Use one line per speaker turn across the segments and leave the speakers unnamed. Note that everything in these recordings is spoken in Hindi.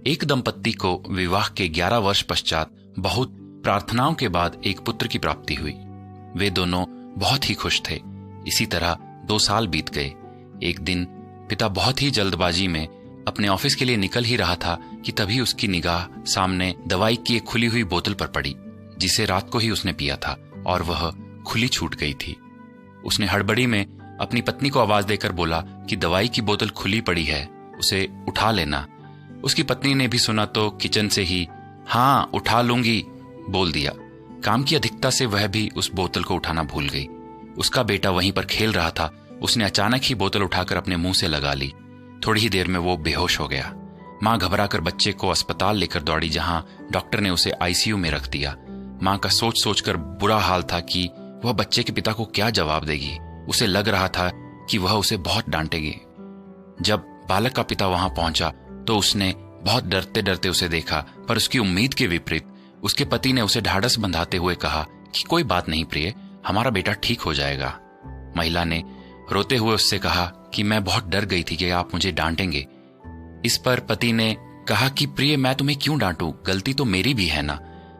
एक दंपत्ति को विवाह के 11 वर्ष पश्चात बहुत प्रार्थनाओं के बाद एक पुत्र की प्राप्ति हुई। वे दोनों बहुत ही खुश थे। इसी तरह 2 साल बीत गए। एक दिन पिता बहुत ही जल्दबाजी में अपने ऑफिस के लिए निकल ही रहा था कि तभी उसकी निगाह सामने दवाई की एक खुली हुई बोतल पर पड़ी, जिसे रात को ही उसने पिया था और वह खुली छूट गई थी। उसने हड़बड़ी में अपनी पत्नी को आवाज देकर बोला कि दवाई की बोतल खुली पड़ी है, उसे उठा लेना। उसकी पत्नी ने भी सुना तो किचन से ही हाँ उठा लूंगी बोल दिया। काम की अधिकता से वह भी उस बोतल को उठाना भूल गई। उसका बेटा वहीं पर खेल रहा था। उसने अचानक ही बोतल उठाकर अपने मुंह से लगा ली। थोड़ी ही देर में वो बेहोश हो गया। मां घबराकर बच्चे को अस्पताल लेकर दौड़ी, जहां डॉक्टर ने उसे आईसीयू में रख दिया। मां का सोच सोचकर बुरा हाल था कि वह बच्चे के पिता को क्या जवाब देगी। उसे लग रहा था कि वह उसे बहुत डांटेगी। जब बालक का पिता वहां पहुंचा तो उसने बहुत डरते डरते उसे देखा, पर उसकी उम्मीद के विपरीत उसके पति ने उसे ढाढ़स बंधाते हुए कहा कि कोई बात नहीं प्रिय, हमारा बेटा ठीक हो जाएगा। महिला ने रोते हुए उससे कहा कि मैं बहुत डर गई थी कि आप मुझे डांटेंगे। इस पर पति ने कहा कि प्रिय, मैं तुम्हें क्यों डांटूं, गलती तो मेरी भी है ना।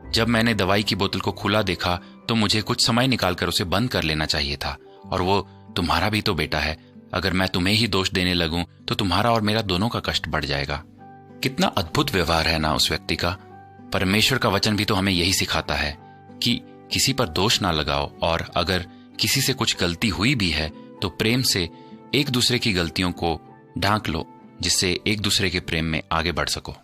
जब मैंने दवाई की बोतल को खुला देखा तो मुझे कुछ समय निकालकर उसे बंद कर लेना चाहिए था, और वो तुम्हारा भी तो बेटा है। अगर मैं तुम्हें ही दोष देने लगूं तो तुम्हारा और मेरा दोनों का कष्ट बढ़ जाएगा। कितना अद्भुत व्यवहार है ना उस व्यक्ति का। परमेश्वर का वचन भी तो हमें यही सिखाता है कि किसी पर दोष ना लगाओ, और अगर किसी से कुछ गलती हुई भी है तो प्रेम से एक दूसरे की गलतियों को ढांक लो, जिससे एक दूसरे के प्रेम में आगे बढ़ सको।